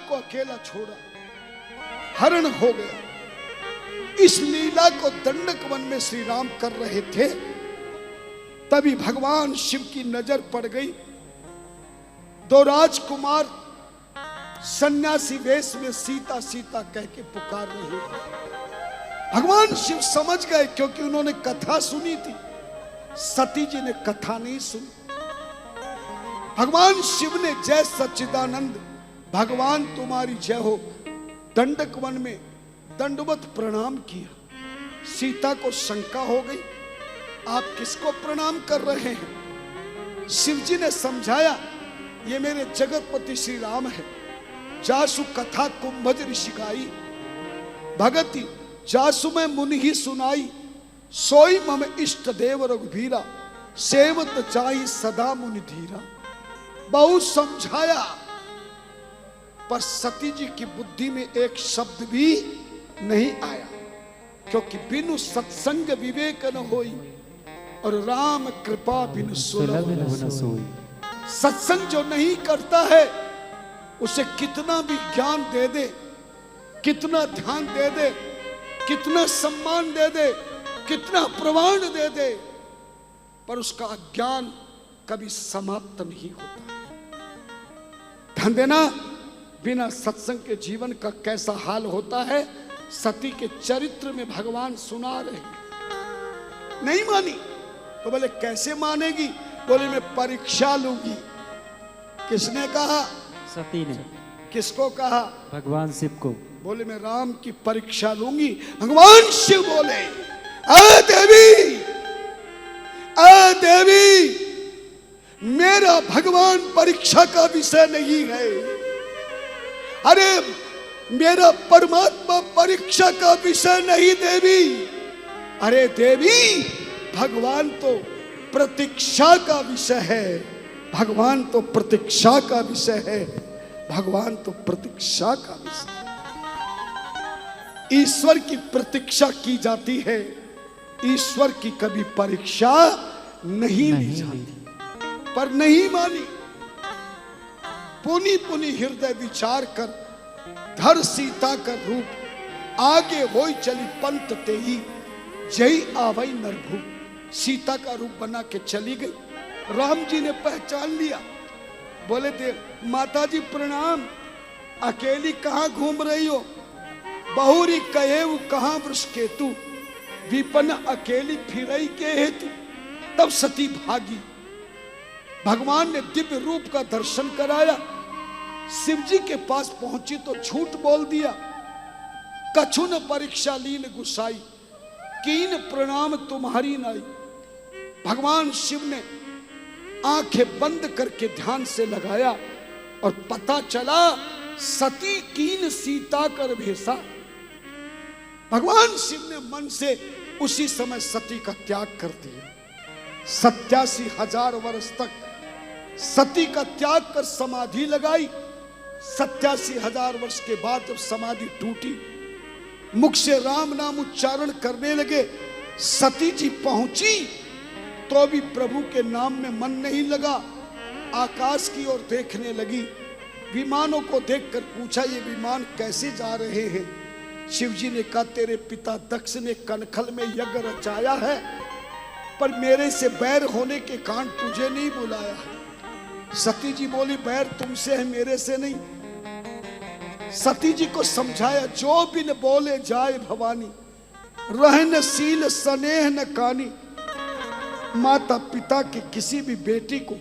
को अकेला छोड़ा, हरण हो गया। इस लीला को दंडक वन में श्री राम कर रहे थे, तभी भगवान शिव की नजर पड़ गई। दो राजकुमार सन्यासी वेश में सीता सीता कह के पुकार रहे थे। भगवान शिव समझ गए, क्योंकि उन्होंने कथा सुनी थी, सती जी ने कथा नहीं सुनी। भगवान शिव ने जय सच्चिदानंद, भगवान तुम्हारी जय हो, दंडक वन में दंडवत प्रणाम किया। सीता को शंका हो गई, आप किसको प्रणाम कर रहे हैं? शिव जी ने समझाया, ये मेरे जगतपति श्री राम है। जासु कथा कुंभज ऋषि गाई, भगति जासु में मुनि ही सुनाई, सोई मम इष्ट देव रघुबीरा, सेवत जाई सदा मुनि धीरा। बहुत समझाया, पर सती जी की बुद्धि में एक शब्द भी नहीं आया, क्योंकि बिनु सत्संग विवेक न होई, और राम कृपा बिनु सुलभ न सोई। सत्संग जो नहीं करता है, उसे कितना भी ज्ञान दे दे, कितना ध्यान दे दे, कितना सम्मान दे दे, कितना प्रमाण दे दे, पर उसका अज्ञान कभी समाप्त नहीं होता। ध्यान देना, बिना सत्संग के जीवन का कैसा हाल होता है, सती के चरित्र में भगवान सुना रहे हैं। नहीं मानी तो बोले कैसे मानेगी? बोले मैं परीक्षा लूंगी। किसने कहा? सती ने। किसको कहा? भगवान शिव को। बोले मैं राम की परीक्षा लूंगी। भगवान शिव बोले, आ देवी, आ देवी, मेरा भगवान परीक्षा का विषय नहीं है। अरे मेरा परमात्मा परीक्षा का विषय नहीं देवी। अरे देवी, भगवान तो प्रतीक्षा का विषय है, भगवान तो प्रतीक्षा का विषय है, भगवान तो प्रतीक्षा का विषय है। ईश्वर की प्रतीक्षा की जाती है, ईश्वर की कभी परीक्षा नहीं ली जाती। पर नहीं मानी। पुनि पुनि हृदय विचार कर, धर सीता का रूप, आगे होई चली पंत तेही, जय आवई नरभू। सीता का रूप बना के चली गई। राम जी ने पहचान लिया, बोले थे माता जी प्रणाम, अकेली कहाँ घूम रही हो? बहुरी कहे वो कहाँ वृष केतु, विपन अकेली फिरई के हेतु। तब सती भागी। भगवान ने दिव्य रूप का दर्शन कराया। शिव जी के पास पहुंची तो झूठ बोल दिया। कछु न परीक्षा लीन गुसाई, कीन प्रणाम तुम्हारी नाई। भगवान शिव ने आंखें बंद करके ध्यान से लगाया और पता चला सती कीन सीता कर भेसा। भगवान शिव ने मन से उसी समय सती का त्याग कर दिया। 87,000 वर्ष तक सती का त्याग कर समाधि लगाई। 87,000 वर्ष के बाद जब समाधि टूटी, मुख से राम नाम उच्चारण करने लगे, सती जी पहुंची तो भी प्रभु के नाम में मन नहीं लगा। आकाश की ओर देखने लगी। विमानों को देखकर पूछा, ये विमान कैसे जा रहे हैं? शिव जी ने कहा, तेरे पिता दक्ष ने कनखल में यज्ञ रचाया है, पर मेरे से बैर होने के कारण तुझे नहीं बुलाया है। सती जी बोली, बैर तुमसे है, मेरे से नहीं। सती जी को समझाया, जो बिन बोले जाए भवानी, रहन सील स्नेह न कानी। माता पिता की किसी भी बेटी को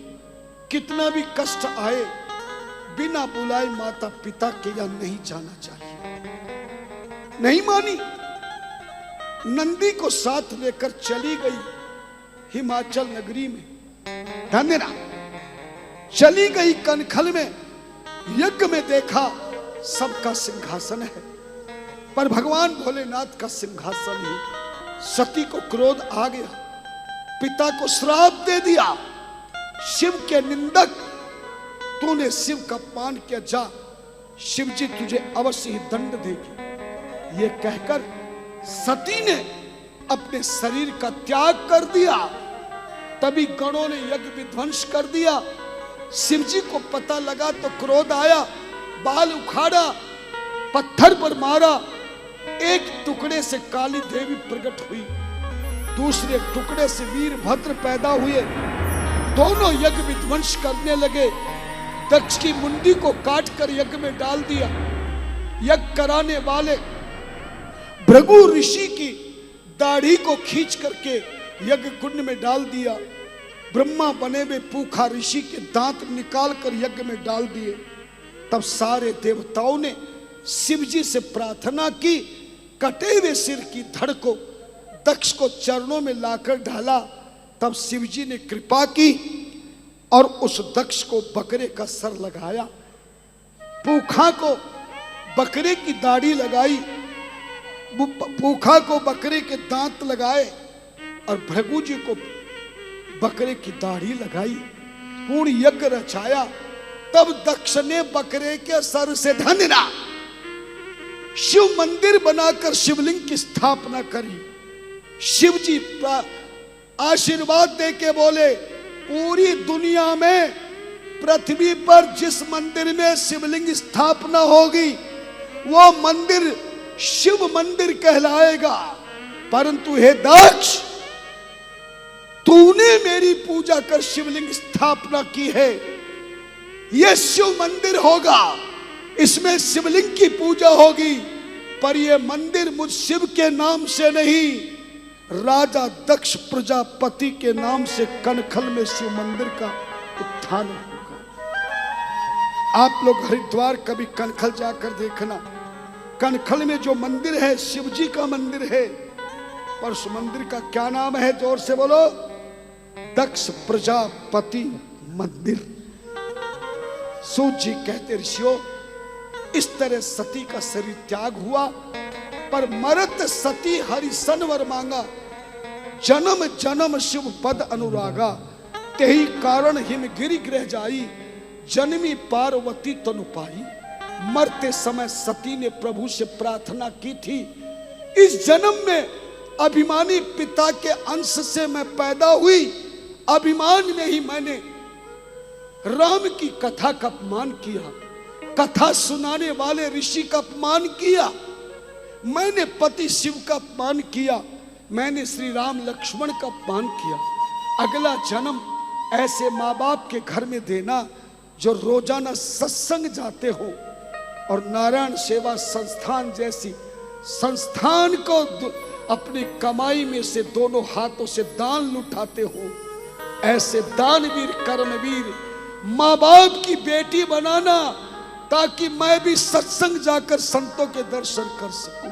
कितना भी कष्ट आए, बिना बुलाए माता पिता के यहाँ नहीं जाना चाहिए। नहीं मानी। नंदी को साथ लेकर चली गई हिमाचल नगरी में। धन्यवाद। चली गई कनखल में, यज्ञ में देखा सबका सिंहासन है, पर भगवान भोलेनाथ का सिंहासन ही। सती को क्रोध आ गया, पिता को श्राप दे दिया। शिव के निंदक, तूने शिव का अपमान किया, जा, शिव जी तुझे अवश्य ही दंड देगी। ये कहकर सती ने अपने शरीर का त्याग कर दिया। तभी गणों ने यज्ञ विध्वंस कर दिया। शिव जी को पता लगा तो क्रोध आया, बाल उखाड़ा, पत्थर पर मारा। एक टुकड़े से काली देवी प्रकट हुई, दूसरे टुकड़े से वीरभद्र पैदा हुए। दोनों यज्ञ विध्वंस करने लगे। दक्ष की मुंडी को काटकर यज्ञ में डाल दिया। यज्ञ कराने वाले भृगु ऋषि की दाढ़ी को खींच करके यज्ञ कुंड में डाल दिया। ब्रह्मा बने हुए पूखा ऋषि के दांत निकाल कर यज्ञ में डाल दिए। तब सारे देवताओं ने शिव जी से प्रार्थना की, कटे हुए सिर की धड़ को दक्ष को चरणों में लाकर ढाला। तब शिव जी ने कृपा की और उस दक्ष को बकरे का सर लगाया, पूखा को बकरे की दाढ़ी लगाई, पूखा को बकरे के दांत लगाए और भृगु जी को बकरे की दाढ़ी लगाई। पूर्ण यज्ञ रचाया। तब दक्ष ने बकरे के सर से धन्ना शिव मंदिर बनाकर शिवलिंग की स्थापना करी। शिव जी आशीर्वाद देके बोले, पूरी दुनिया में पृथ्वी पर जिस मंदिर में शिवलिंग स्थापना होगी वो मंदिर शिव मंदिर कहलाएगा। परंतु हे दक्ष, तूने मेरी पूजा कर शिवलिंग स्थापना की है, यह शिव मंदिर होगा, इसमें शिवलिंग की पूजा होगी। पर यह मंदिर मुझ शिव के नाम से नहीं, राजा दक्ष प्रजापति के नाम से कनखल में शिव मंदिर का उत्थान होगा। आप लोग हरिद्वार कभी कनखल जाकर देखना। कनखल में जो मंदिर है शिव जी का मंदिर है, पर उस मंदिर का क्या नाम है? जोर से बोलो। दक्ष प्रजापति मंदिर। सूत जी कहते, ऋषियों, इस तरह सती का शरीर त्याग हुआ, पर मरत सती हरिसन वर मांगा। जन्म जन्म शिव पद अनुरागा, तेहि कारण हिमगिरि ग्रह जाई, जन्मी पार्वती तनु पाई। मरते समय सती ने प्रभु से प्रार्थना की थी, इस जन्म में अभिमानी पिता के अंश से मैं पैदा हुई, अभिमान में ही मैंने राम की कथा का अपमान किया, कथा सुनाने वाले ऋषि का अपमान किया, मैंने पति शिव का अपमान किया, मैंने श्री राम लक्ष्मण का अपमान किया। अगला जन्म ऐसे माँ बाप के घर में देना जो रोजाना सत्संग जाते हो और नारायण सेवा संस्थान जैसी संस्थान को अपनी कमाई में से दोनों हाथों से दान लुटाते हो। ऐसे दानवीर कर्मवीर माँ बाप की बेटी बनाना, ताकि मैं भी सत्संग जाकर संतों के दर्शन कर सकूं।